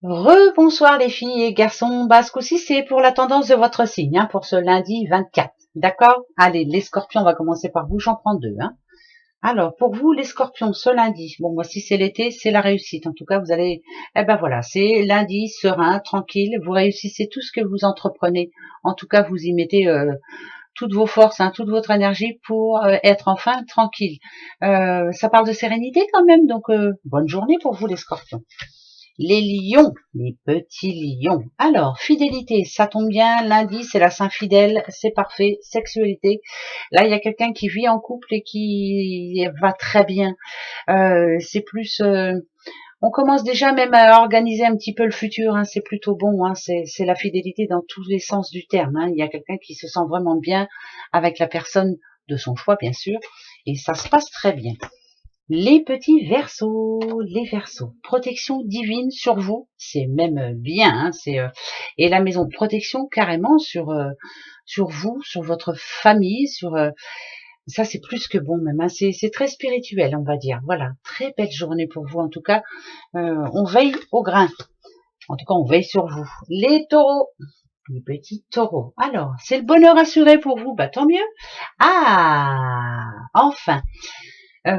Rebonsoir les filles et garçons, bah ce coup-ci c'est pour la tendance de votre signe, hein, pour ce lundi 24, d'accord? Allez, les scorpions, on va commencer par vous, j'en prends deux. Hein. Alors, pour vous les scorpions, ce lundi, bon moi si c'est l'été, c'est la réussite, en tout cas vous allez, eh ben voilà, c'est lundi, serein, tranquille, vous réussissez tout ce que vous entreprenez, en tout cas vous y mettez toutes vos forces, hein, toute votre énergie pour être enfin tranquille. Ça parle de sérénité quand même, donc bonne journée pour vous les scorpions. Les lions, les petits lions. Alors, fidélité, ça tombe bien, lundi c'est la Saint-Fidèle, c'est parfait. Sexualité, là il y a quelqu'un qui vit en couple et qui va très bien. C'est plus, on commence déjà même à organiser un petit peu le futur, hein, c'est plutôt bon, hein, c'est la fidélité dans tous les sens du terme. Hein. Il y a quelqu'un qui se sent vraiment bien avec la personne de son choix, bien sûr, et ça se passe très bien. Les petits versos, les versos, protection divine sur vous, c'est même bien, hein, et la maison de protection carrément sur vous, sur votre famille, ça c'est plus que bon même, hein, c'est très spirituel on va dire. Voilà, très belle journée pour vous en tout cas. On veille au grain, en tout cas on veille sur vous. Les taureaux, les petits taureaux. Alors c'est le bonheur assuré pour vous, bah tant mieux. Ah, enfin.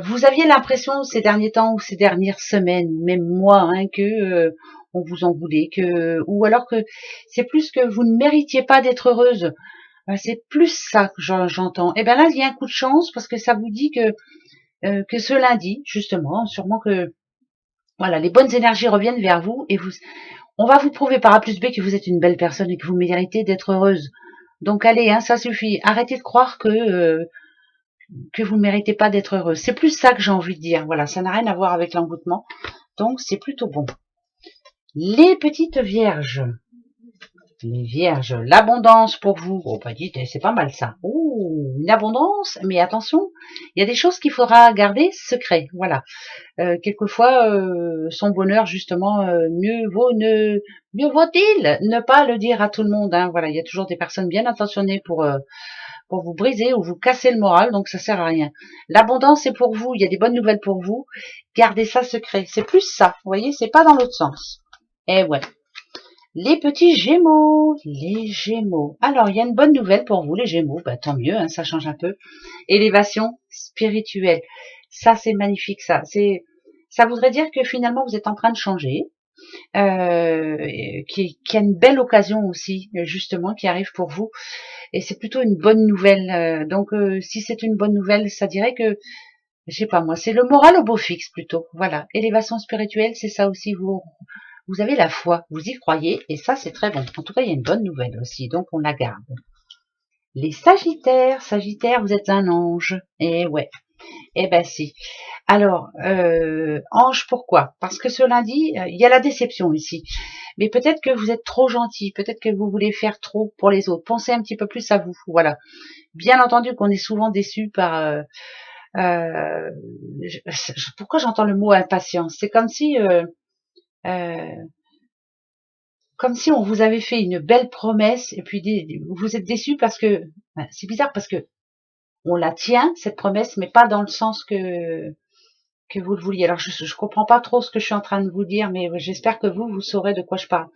Vous aviez l'impression ces derniers temps ou ces dernières semaines, même moi, hein, que on vous en voulait, ou alors que c'est plus que vous ne méritiez pas d'être heureuse. C'est plus ça que j'entends. Et ben là, il y a un coup de chance parce que ça vous dit que ce lundi, justement, sûrement que voilà, les bonnes énergies reviennent vers vous et on va vous prouver par A plus B que vous êtes une belle personne et que vous méritez d'être heureuse. Donc allez, hein, ça suffit. Arrêtez de croire que vous ne méritez pas d'être heureuse. C'est plus ça que j'ai envie de dire. Voilà, ça n'a rien à voir avec l'envoûtement. Donc, c'est plutôt bon. Les petites vierges. Les vierges, l'abondance pour vous. Oh, pas dites, c'est pas mal ça. Oh, une abondance, mais attention, il y a des choses qu'il faudra garder secret. Voilà. Quelquefois, son bonheur, justement, mieux vaut-il ne pas le dire à tout le monde. Hein. Voilà, il y a toujours des personnes bien intentionnées pour vous briser ou vous casser le moral, donc ça sert à rien. L'abondance est pour vous, il y a des bonnes nouvelles pour vous, gardez ça secret. C'est plus ça, vous voyez, c'est pas dans l'autre sens. Eh ouais. Les petits gémeaux, les gémeaux. Alors, il y a une bonne nouvelle pour vous, les gémeaux, bah, tant mieux, hein, ça change un peu. Élévation spirituelle. Ça, c'est magnifique, ça voudrait dire que finalement, vous êtes en train de changer, qu'il y a une belle occasion aussi, justement, qui arrive pour vous. Et c'est plutôt une bonne nouvelle. Donc, si c'est une bonne nouvelle, ça dirait que, je sais pas moi, c'est le moral au beau fixe plutôt. Voilà, élévation spirituelle, c'est ça aussi. Vous avez la foi, vous y croyez, et ça c'est très bon. En tout cas, il y a une bonne nouvelle aussi, donc on la garde. Les Sagittaires, Sagittaire, vous êtes un ange. Eh ouais, eh ben si. Alors, ange, pourquoi? Parce que ce lundi, il y a la déception ici. Mais peut-être que vous êtes trop gentil, peut-être que vous voulez faire trop pour les autres. Pensez un petit peu plus à vous, voilà. Bien entendu qu'on est souvent déçu par... euh, pourquoi j'entends le mot impatience? C'est euh, comme si on vous avait fait une belle promesse et puis vous êtes déçu parce que... c'est bizarre parce que on la tient, cette promesse, mais pas dans le sens que vous le vouliez. Alors, je comprends pas trop ce que je suis en train de vous dire, mais j'espère que vous saurez de quoi je parle.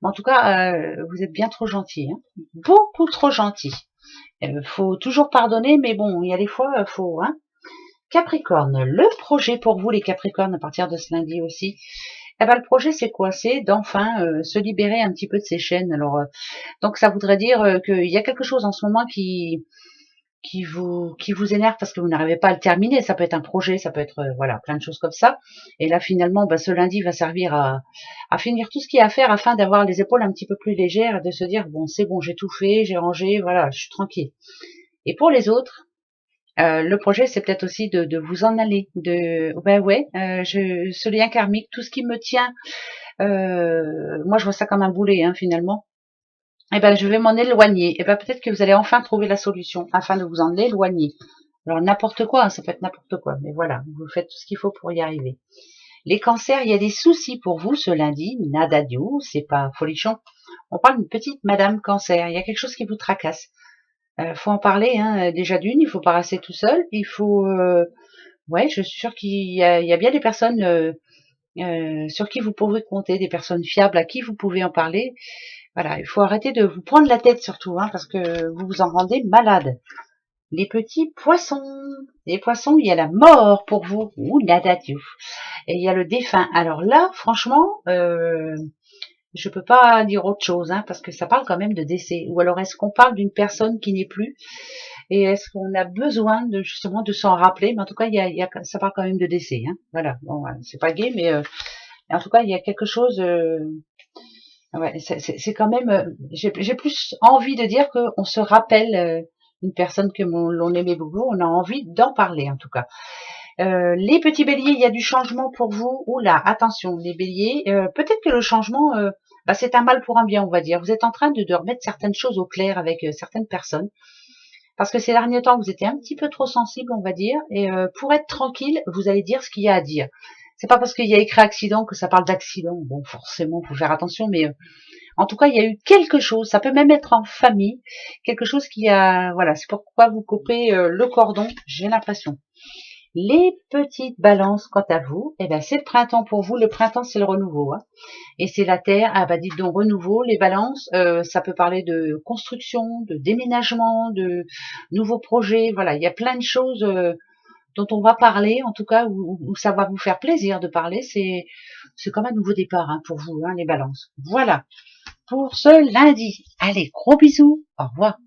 Mais en tout cas, vous êtes bien trop gentil, hein, beaucoup trop gentil. Faut toujours pardonner, mais bon, il y a des fois, faut, hein. Capricorne, le projet pour vous les Capricornes à partir de ce lundi aussi. Eh ben le projet c'est quoi? C'est d'enfin se libérer un petit peu de ces chaînes. Alors donc ça voudrait dire qu'il y a quelque chose en ce moment qui vous énerve parce que vous n'arrivez pas à le terminer. Ça peut être un projet, ça peut être voilà plein de choses comme ça. Et là finalement, ce lundi va servir à finir tout ce qu'il y a à faire afin d'avoir les épaules un petit peu plus légères et de se dire bon c'est bon, j'ai tout fait, j'ai rangé, voilà, je suis tranquille. Et pour les autres, le projet c'est peut-être aussi de vous en aller, ben ouais, ce lien karmique, tout ce qui me tient, moi je vois ça comme un boulet hein, finalement. Eh ben, je vais m'en éloigner. Eh ben, peut-être que vous allez enfin trouver la solution afin de vous en éloigner. Alors, n'importe quoi, hein, ça peut être n'importe quoi, mais voilà, vous faites tout ce qu'il faut pour y arriver. Les cancers, il y a des soucis pour vous ce lundi. Nada du, c'est pas folichon. On parle d'une petite madame cancer. Il y a quelque chose qui vous tracasse. Faut en parler, hein. Déjà d'une, il faut pas rester tout seul. Il faut, ouais, je suis sûre qu'il y a bien des personnes sur qui vous pouvez compter, des personnes fiables à qui vous pouvez en parler. Voilà, il faut arrêter de vous prendre la tête surtout, hein, parce que vous vous en rendez malade. Les petits poissons. Les poissons, il y a la mort pour vous. Ouh, nada, et il y a le défunt. Alors là, franchement, je peux pas dire autre chose, hein, parce que ça parle quand même de décès. Ou alors est-ce qu'on parle d'une personne qui n'est plus, et est-ce qu'on a besoin de justement de s'en rappeler? Mais en tout cas, ça parle quand même de décès. Hein. Voilà, bon, c'est pas gay, mais en tout cas, il y a quelque chose. Ouais, c'est quand même. J'ai plus envie de dire qu'on se rappelle une personne que l'on aimait beaucoup. On a envie d'en parler, en tout cas. Les petits béliers, il y a du changement pour vous. Oula, attention, les béliers. Peut-être que le changement, c'est un mal pour un bien, on va dire. Vous êtes en train de remettre certaines choses au clair avec certaines personnes. Parce que ces derniers temps, vous étiez un petit peu trop sensible, on va dire. Et pour être tranquille, vous allez dire ce qu'il y a à dire. C'est pas parce qu'il y a écrit accident que ça parle d'accident. Bon, forcément, faut faire attention, mais en tout cas, il y a eu quelque chose. Ça peut même être en famille, quelque chose qui a, voilà, c'est pourquoi vous coupez le cordon. J'ai l'impression. Les petites balances, quant à vous, eh ben c'est le printemps pour vous. Le printemps, c'est le renouveau, hein. Et c'est la terre. Ah bah dites donc renouveau. Les balances, ça peut parler de construction, de déménagement, de nouveaux projets. Voilà, il y a plein de choses dont on va parler, en tout cas, où ça va vous faire plaisir de parler. C'est comme un nouveau départ, hein, pour vous, hein, les balances. Voilà pour ce lundi. Allez, gros bisous. Au revoir.